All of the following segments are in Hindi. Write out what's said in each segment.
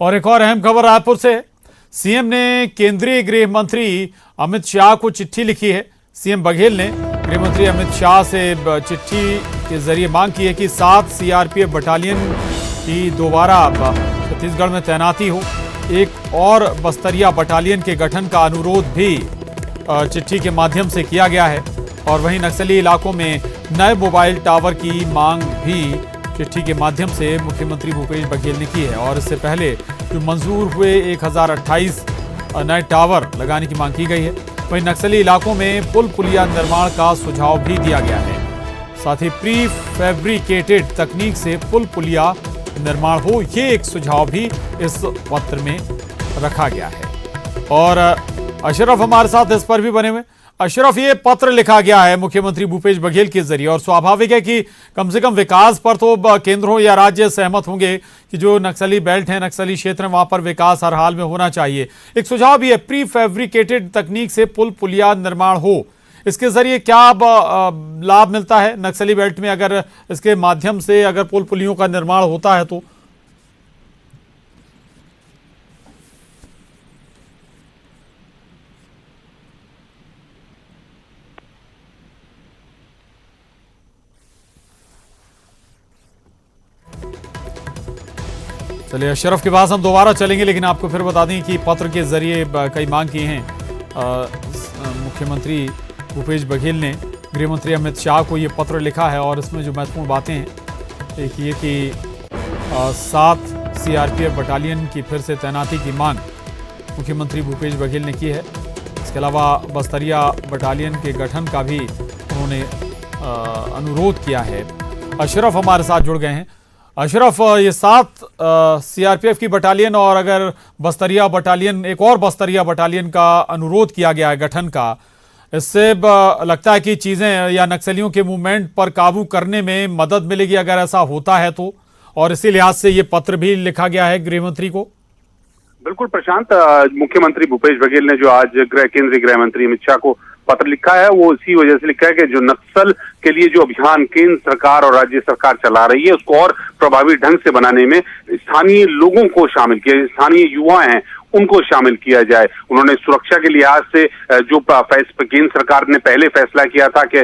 और एक और अहम खबर रायपुर से है। सीएम ने केंद्रीय गृह मंत्री अमित शाह को चिट्ठी लिखी है। सीएम बघेल ने गृह मंत्री अमित शाह से चिट्ठी के जरिए मांग की है कि 7 सीआरपीएफ बटालियन की दोबारा छत्तीसगढ़ में तैनाती हो। एक और बस्तरिया बटालियन के गठन का अनुरोध भी चिट्ठी के माध्यम से किया गया है। और वहीं नक्सली इलाकों में नए मोबाइल टावर की मांग भी चिट्ठी के माध्यम से मुख्यमंत्री भूपेश बघेल ने की है। और इससे पहले जो मंजूर हुए 1028 नए टावर लगाने की मांग की गई है। वहीं नक्सली इलाकों में पुल पुलिया निर्माण का सुझाव भी दिया गया है। साथ ही प्री फैब्रिकेटेड तकनीक से पुल पुलिया निर्माण हो, ये एक सुझाव भी इस पत्र में रखा गया है। और अशरफ हमारे साथ इस पर भी बने हुए। अशरफ, ये पत्र लिखा गया है मुख्यमंत्री भूपेश बघेल के जरिए और स्वाभाविक है कि कम से कम विकास पर तो केंद्र हो या राज्य सहमत होंगे कि जो नक्सली बेल्ट है, नक्सली क्षेत्र है, वहां पर विकास हर हाल में होना चाहिए। एक सुझाव भी है प्री फैब्रिकेटेड तकनीक से पुल पुलिया निर्माण हो। इसके जरिए क्या लाभ मिलता है नक्सली बेल्ट में, अगर इसके माध्यम से अगर पुल पुलियों का निर्माण होता है तो? चलिए अशरफ के पास हम दोबारा चलेंगे, लेकिन आपको फिर बता दें कि पत्र के जरिए कई मांग की हैं मुख्यमंत्री भूपेश बघेल ने। गृह मंत्री अमित शाह को ये पत्र लिखा है और इसमें जो महत्वपूर्ण बातें हैं एक ये कि 7 सीआरपीएफ बटालियन की फिर से तैनाती की मांग मुख्यमंत्री भूपेश बघेल ने की है। इसके अलावा बस्तरिया बटालियन के गठन का भी उन्होंने अनुरोध किया है। अशरफ हमारे साथ जुड़ गए हैं। अशरफ, ये 7 सीआरपीएफ की बटालियन और अगर बस्तरिया बटालियन, एक और बस्तरिया बटालियन का अनुरोध किया गया है गठन का, इससे लगता है कि चीजें या नक्सलियों के मूवमेंट पर काबू करने में मदद मिलेगी अगर ऐसा होता है तो, और इसी लिहाज से ये पत्र भी लिखा गया है गृह मंत्री को। बिल्कुल प्रशांत, मुख्यमंत्री भूपेश बघेल ने जो आज केंद्रीय गृह मंत्री अमित शाह को पत्र लिखा है वो इसी वजह से लिखा है कि जो नक्सल के लिए जो अभियान केंद्र सरकार और राज्य सरकार चला रही है उसको और प्रभावी ढंग से बनाने में स्थानीय लोगों को शामिल किया, स्थानीय युवा हैं उनको शामिल किया जाए। उन्होंने सुरक्षा के लिहाज से जो केंद्र सरकार ने पहले फैसला किया था कि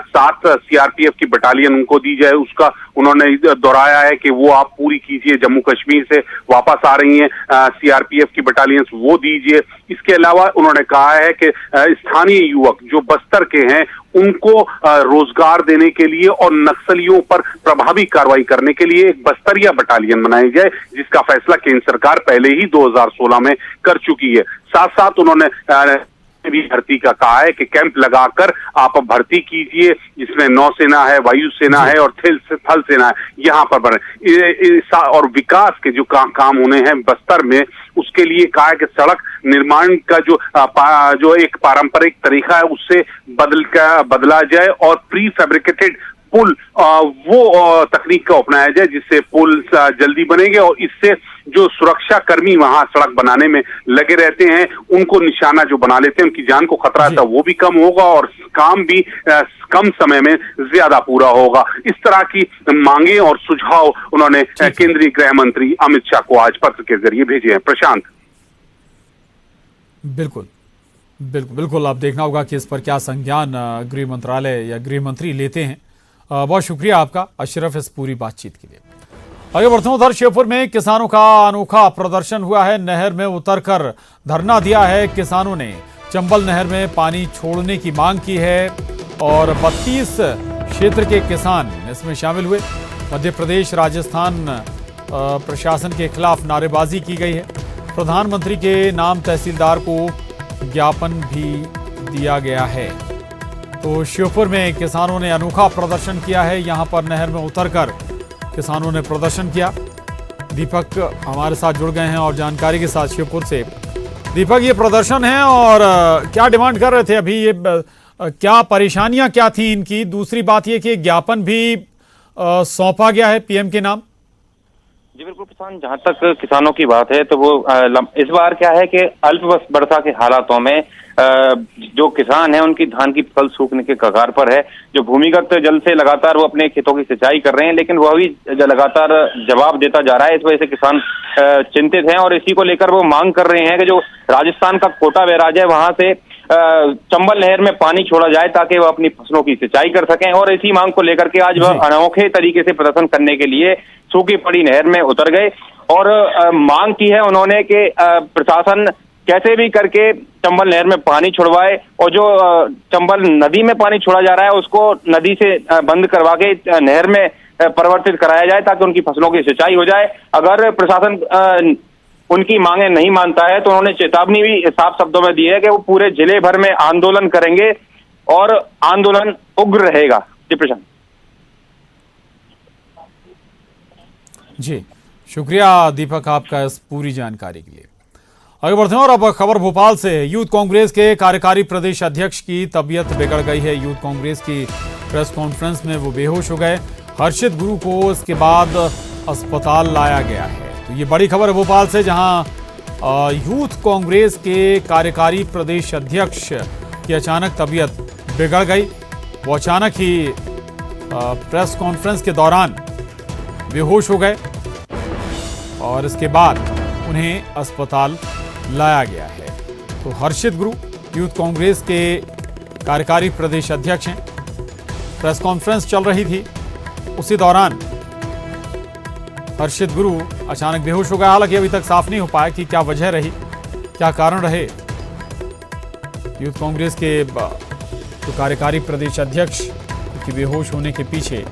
7 सीआरपीएफ की बटालियन उनको दी जाए, उसका उन्होंने दोहराया है कि वो आप पूरी कीजिए। जम्मू कश्मीर से वापस आ रही हैं सीआरपीएफ की बटालियन, वो दीजिए। इसके अलावा उन्होंने कहा है कि स्थानीय युवक जो बस्तर के हैं उनको रोजगार देने के लिए और नक्सलियों पर प्रभावी कार्रवाई करने के लिए एक बस्तरिया बटालियन बनाई जाए, जिसका फैसला केंद्र सरकार पहले ही 2016 में कर चुकी है। साथ साथ उन्होंने भी भर्ती का कहा है कि कैंप लगाकर आप भर्ती कीजिए, जिसमें नौसेना है, वायुसेना है और थल सेना है, यहाँ पर बने। और विकास के जो काम होने हैं बस्तर में, उसके लिए कहा है कि सड़क निर्माण का जो एक पारंपरिक तरीका है उससे बदला जाए और प्री फैब्रिकेटेड पुल वो तकनीक का अपनाया जाए, जिससे पुल जल्दी बनेंगे और इससे जो सुरक्षा कर्मी वहां सड़क बनाने में लगे रहते हैं उनको निशाना जो बना लेते हैं, उनकी जान को खतरा रहता है, वो भी कम होगा और काम भी कम समय में ज्यादा पूरा होगा। इस तरह की मांगे और सुझाव उन्होंने केंद्रीय गृह मंत्री अमित शाह को आज पत्र के जरिए भेजे हैं। प्रशांत, बिल्कुल बिल्कुल बिल्कुल, आप देखना होगा कि इस पर क्या संज्ञान गृह मंत्रालय या गृह मंत्री लेते हैं। बहुत शुक्रिया आपका अशरफ इस पूरी बातचीत के लिए। आगे बढ़ते हैं, उधर श्योपुर में किसानों का अनोखा प्रदर्शन हुआ है। नहर में उतरकर धरना दिया है किसानों ने। चंबल नहर में पानी छोड़ने की मांग की है और 32 क्षेत्र के किसान इसमें शामिल हुए। मध्य प्रदेश, राजस्थान प्रशासन के खिलाफ नारेबाजी की गई है। प्रधानमंत्री के नाम तहसीलदार को ज्ञापन भी दिया गया है। तो श्योपुर में किसानों ने अनोखा प्रदर्शन किया है। यहां पर नहर में उतरकर किसानों ने प्रदर्शन किया। दीपक हमारे साथ जुड़ गए हैं और जानकारी के साथ श्योपुर से। दीपक, ये प्रदर्शन है और क्या डिमांड कर रहे थे अभी, ये क्या परेशानियां क्या थी इनकी? दूसरी बात ये कि ज्ञापन भी सौंपा गया है पीएम के नाम। जी बिल्कुल प्रशांत, जहां तक किसानों की बात है तो वो इस बार क्या है कि अल्प वर्षा के हालातों में जो किसान है उनकी धान की फसल सूखने के कगार पर है। जो भूमिगत जल से लगातार वो अपने खेतों की सिंचाई कर रहे हैं, लेकिन वह भी लगातार जवाब देता जा रहा है। इस वजह से किसान चिंतित हैं और इसी को लेकर वो मांग कर रहे हैं कि जो राजस्थान का कोटा बैराज है वहां से चंबल नहर में पानी छोड़ा जाए ताकि वह अपनी फसलों की सिंचाई कर सकें। और इसी मांग को लेकर के आज वह अनोखे तरीके से प्रदर्शन करने के लिए सूखी पड़ी नहर में उतर गए और मांग की है उन्होंने कि प्रशासन कैसे भी करके चंबल नहर में पानी छुड़वाए और जो चंबल नदी में पानी छोड़ा जा रहा है उसको नदी से बंद करवा के नहर में परिवर्तित कराया जाए ताकि उनकी फसलों की सिंचाई हो जाए। अगर प्रशासन उनकी मांगे नहीं मानता है तो उन्होंने चेतावनी भी साफ शब्दों में दी है कि वो पूरे जिले भर में आंदोलन करेंगे और आंदोलन उग्र रहेगा। जी प्रशांत। जी शुक्रिया दीपक आपका इस पूरी जानकारी के लिए। आगे बढ़ते हैं और अब खबर भोपाल से। यूथ कांग्रेस के कार्यकारी प्रदेश अध्यक्ष की तबीयत बिगड़ गई है। यूथ कांग्रेस की प्रेस कॉन्फ्रेंस में वो बेहोश हो गए। हर्षित गुरु को इसके बाद अस्पताल लाया गया है। तो ये बड़ी खबर है भोपाल से, जहां यूथ कांग्रेस के कार्यकारी प्रदेश अध्यक्ष की अचानक तबीयत बिगड़ गई। वो अचानक ही प्रेस कॉन्फ्रेंस के दौरान बेहोश हो गए और इसके बाद उन्हें अस्पताल लाया गया है। तो हर्षित गुरु यूथ कांग्रेस के कार्यकारी प्रदेश अध्यक्ष हैं। प्रेस कॉन्फ्रेंस चल रही थी, उसी दौरान हर्षित गुरु अचानक बेहोश हो गए। हालांकि अभी तक साफ नहीं हो पाया कि क्या वजह रही, क्या कारण रहे। यूथ कांग्रेस के जो कार्यकारी प्रदेश अध्यक्ष की बेहोश होने के पीछे